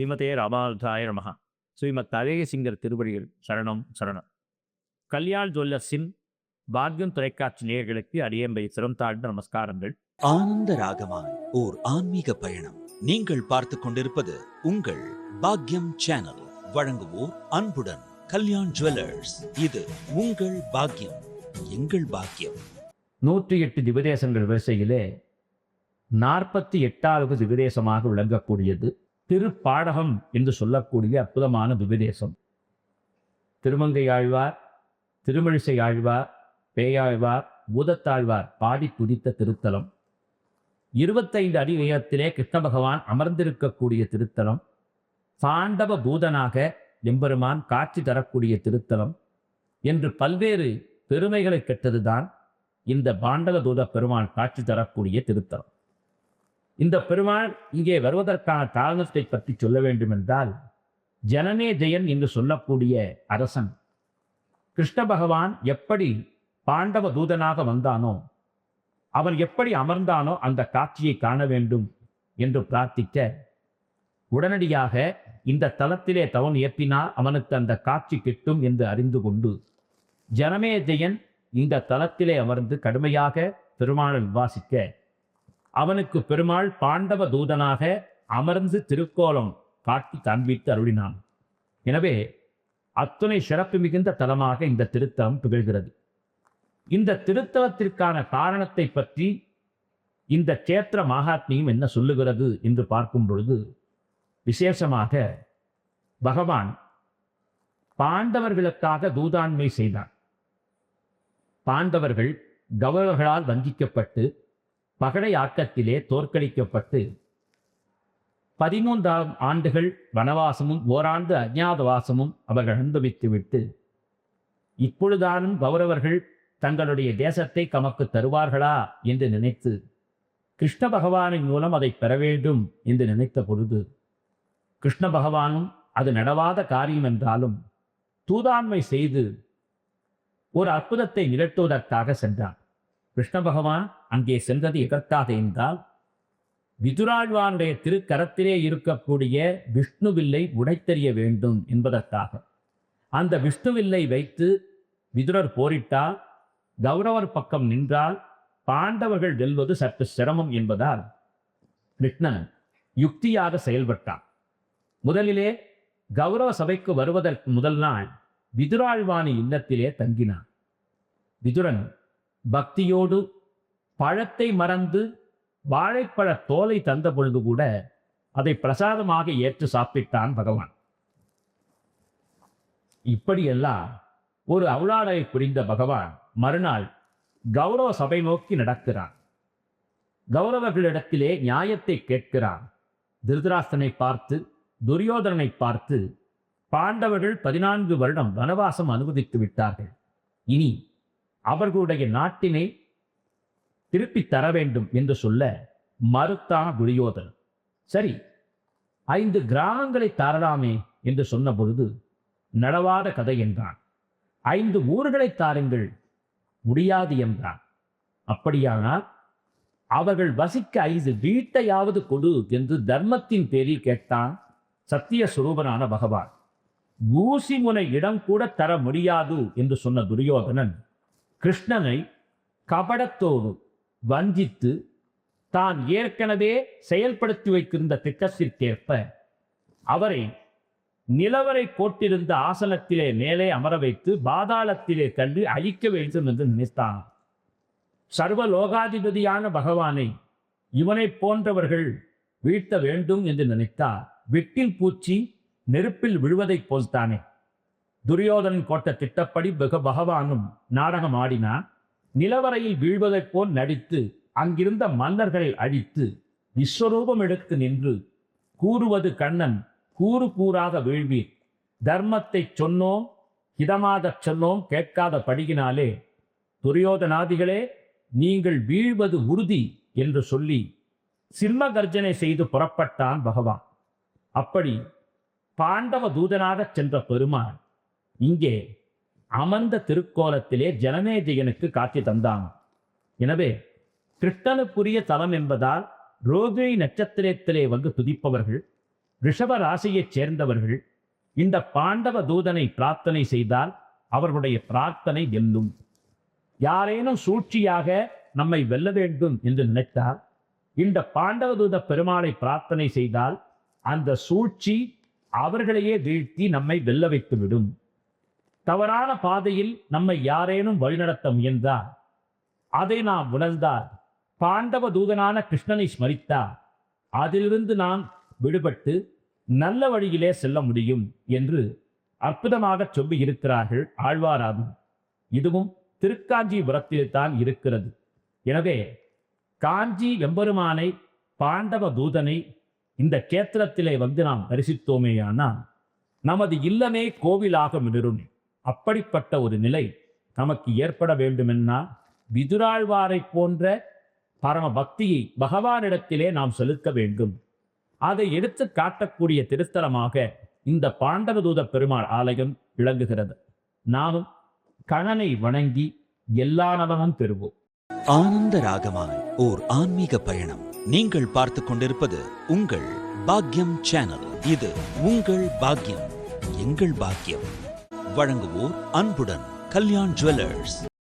ஸ்ரீமதே ராமானுஜாய நமஹ. ஸ்ரீமத் அழகியசிங்கர் திருவடிகள் சரணம் சரணம். கல்யாண் ஜுவல்லர்ஸின் பாக்யம் தொலைக்காட்சி நேயர்களுக்கு அடியேம்பை சிரம் தாழ்ந்த நமஸ்காரங்கள். ஆனந்த ராகமாய் ஓர் ஆன்மீக பயணம். நீங்கள் பார்த்து கொண்டிருப்பது உங்கள் பாக்யம் சேனல். வழங்குவோர் அன்புடன் கல்யாண் ஜுவல்லர்ஸ். இது உங்கள் பாக்யம், எங்கள் பாக்கியம். 108 திவதேசங்கள் வரிசையிலே 48வது திவதேசமாக விளங்கக்கூடியது திருப்பாடகம் என்று சொல்லக்கூடிய அற்புதமான திவதேசம். திருமங்கை ஆழ்வார், திருமழிசை ஆழ்வார், பேயாழ்வார், பூதத்தாழ்வார் பாடி துதித்த திருத்தலம். 25 அடி உயரத்திலே கிருஷ்ண பகவான் அமர்ந்திருக்கக்கூடிய திருத்தலம். பாண்டவ பூதனாக எம்பெருமான் காட்சி தரக்கூடிய திருத்தலம் என்று பல்வேறு பெருமைகளை பெற்றதுதான் இந்த பாண்டவ தூத பெருமான் காட்சி தரக்கூடிய திருத்தலம். இந்த பெருமாள் இங்கே வருவதற்கான காரணத்தை பற்றி சொல்ல வேண்டும் என்றால், ஜனமே ஜெயன் என்று சொல்லக்கூடிய அரசன் கிருஷ்ண பகவான் எப்படி பாண்டவ தூதனாக வந்தானோ, அவன் எப்படி அமர்ந்தானோ அந்த காட்சியை காண வேண்டும் என்று பிரார்த்திக்க, உடனடியாக இந்த தலத்திலே தவன் இயற்றினால் அவனுக்கு அந்த காட்சி கிட்டும் என்று அறிந்து கொண்டு ஜனமே ஜெயன் இந்த தலத்திலே அமர்ந்து கடுமையாக பெருமாளை விவாசிக்க, அவனுக்கு பெருமாள் பாண்டவ தூதனாக அமர்ந்து திருக்கோலம் காட்டி காண்பித்து அருளினான். எனவே அத்துணை சிறப்பு மிகுந்த தலமாக இந்த திருத்தலம் திகழ்கிறது. இந்த திருத்தலத்திற்கான காரணத்தை பற்றி இந்த கேத்திர மகாத்மியம் என்ன சொல்லுகிறது என்று பார்க்கும் பொழுது, விசேஷமாக பகவான் பாண்டவர்களுக்காக தூதாண்மை செய்தார். பாண்டவர்கள் கௌரவர்களால் வஞ்சிக்கப்பட்டு பகடை ஆட்டத்திலே தோற்கடிக்கப்பட்டு 13 ஆண்டுகள் வனவாசமும் ஓராண்டு அஞ்ஞாதவாசமும் அவர்கள் அனுபவித்துவிட்டு, இப்பொழுதானும் கௌரவர்கள் தங்களுடைய தேசத்தை தமக்கு தருவார்களா என்று நினைத்து கிருஷ்ண பகவானின் மூலம் அதை பெற வேண்டும் என்று நினைத்த பொழுது, கிருஷ்ண பகவானும் அது நடவாத காரியம் என்றாலும் தூதாண்மை செய்து ஒரு அற்புதத்தை நிகழ்த்துவதற்காக சென்றான். கிருஷ்ண பகவான் அங்கே சென்றது எதற்காக என்றால், விதுராழ்வானுடைய திருக்கரத்திலே இருக்கக்கூடிய விஷ்ணுவில்லை உடைத்தெறிய வேண்டும் என்பதற்காக. அந்த விஷ்ணுவில்லை வைத்து விதுரர் போரிட்டால், கௌரவர் பக்கம் நின்றால் பாண்டவர்கள் வெல்வது சற்று சிரமம் என்பதால் கிருஷ்ணன் யுக்தியாக செயல்பட்டான். முதலிலே கௌரவ சபைக்கு வருவதற்கு முதல் நாள் விதுராழ்வாணி இல்லத்திலே தங்கினான். விதுரன் பக்தியோடு பழத்தை மறந்து வாழைப்பழ தோலை தந்த பொழுது கூட அதை பிரசாதமாக ஏற்று சாப்பிட்டான் பகவான். இப்படியெல்லாம் ஒரு அவுளாடை புரிந்த பகவான் மறுநாள் கௌரவ சபை நோக்கி நடக்கிறான். கௌரவர்களிடத்திலே நியாயத்தை கேட்கிறான். திருதராஷ்டிரனை பார்த்து, துரியோதனனை பார்த்து, பாண்டவர்கள் 14 வருடம் வனவாசம் அனுமதித்து விட்டார்கள், இனி அவர்களுடைய நாட்டினை திருப்பி தர வேண்டும் என்று சொல்ல மறுத்தான் துரியோதனன். சரி, 5 கிராமங்களை தரலாமே என்று சொன்ன பொழுது நடவாத கதை என்றான். 5 ஊர்களை தாருங்கள், முடியாது என்றான். அப்படியானால் அவர்கள் வசிக்க 5 வீட்டையாவது கொடு என்று தர்மத்தின் பேரில் கேட்டான் சத்திய சுரூபனான பகவான். ஊசி முனை இடம் கூட தர முடியாது என்று சொன்ன துரியோதனன் கிருஷ்ணனை கபடத்தோடு வஞ்சித்து தான் ஏற்கனவே செயல்படுத்தி வைத்திருந்த திட்டத்திற்கேற்ப அவரை நிலவரை போட்டிருந்த ஆசனத்திலே மேலே அமர வைத்து பாதாளத்திலே தள்ளி அழிக்க வேண்டும் என்று நினைத்தான். சர்வலோகாதிபதியான பகவானை இவனை போன்றவர்கள் வீழ்த்த வேண்டும் என்று நினைத்தார். வெட்டில் பூச்சி நெருப்பில் விழுவதைப் போல்தானே. துரியோதனன் கோட்ட திட்டப்படி பகவானும் நாடகம் ஆடினார். நிலவரையில் வீழ்வதைப் போல் நடித்து அங்கிருந்த மன்னர்களை அழித்து விஸ்வரூபம் எடுத்து நின்று கூறுவது கண்ணன், கூறு கூறாக வீழ்வீர், தர்மத்தை சொன்னோம் ஹிதமாகச் சொன்னோம் கேட்காத படியினாலே துரியோதனாதிகளே நீங்கள் வீழ்வது உறுதி என்று சொல்லி சிம்ம கர்ஜனை செய்து புறப்பட்டான் பகவான். அப்படி பாண்டவ தூதனாகச் சென்ற பெருமாள் இங்கே அமர்ந்த திருக்கோலத்திலே ஜனமேஜயனுக்கு காட்சி தந்தான். எனவே கிருஷ்ணனுக்குரிய தலம் என்பதால் ரோகிணி நட்சத்திரத்திலே வந்து துதிப்பவர்கள் ரிஷப ராசியைச் சேர்ந்தவர்கள் இந்த பாண்டவ தூதனை பிரார்த்தனை செய்தால் அவர்களுடைய பிரார்த்தனை வெல்லும். யாரேனும் சூழ்ச்சியாக நம்மை வெல்ல வேண்டும் என்று நினைத்தால் இந்த பாண்டவ தூத பெருமாளை பிரார்த்தனை செய்தால் அந்த சூழ்ச்சி அவர்களையே வீழ்த்தி நம்மை வெல்ல வைத்துவிடும். தவறான பாதையில் நம்மை யாரேனும் வழிநடத்த முயன்றால் அதை நாம் உணர்ந்தால் பாண்டவ தூதனான கிருஷ்ணனை ஸ்மரித்தால் அதிலிருந்து நாம் விடுபட்டு நல்ல வழியிலே செல்ல முடியும் என்று அற்புதமாக சொல்லி இருக்கிறார்கள் ஆழ்வாராகும். இதுவும் திருக்காஞ்சிபுரத்தில்தான் இருக்கிறது. எனவே காஞ்சி எம்பெருமானை பாண்டவ தூதனை இந்த கேத்திரத்திலே வந்து நாம் தரிசித்தோமேயானால் நமது இல்லமே கோவிலாக மிளரும். அப்படிப்பட்ட ஒரு நிலை நமக்கு ஏற்பட வேண்டுமென்னால் விதுராழ்வாரை போன்ற பரம பக்தியை பகவானிடத்திலே நாம் செலுத்த வேண்டும். அதை எடுத்து காட்டக்கூடிய திருத்தலமாக இந்த பாண்டவதூத பெருமாள் ஆலயம் விளங்குகிறது. நாமும் கணனை வணங்கி எல்லா நலமும் பெறுவோம். ஆனந்த ராகமாய் ஓர் ஆன்மீக பயணம். நீங்கள் பார்த்துக் கொண்டிருப்பது உங்கள் பாக்யம் சேனல். இது உங்கள் பாக்யம், எங்கள் பாக்யம். வழங்குவோர் அன்புடன் கல்யாண் ஜுவல்லர்ஸ்.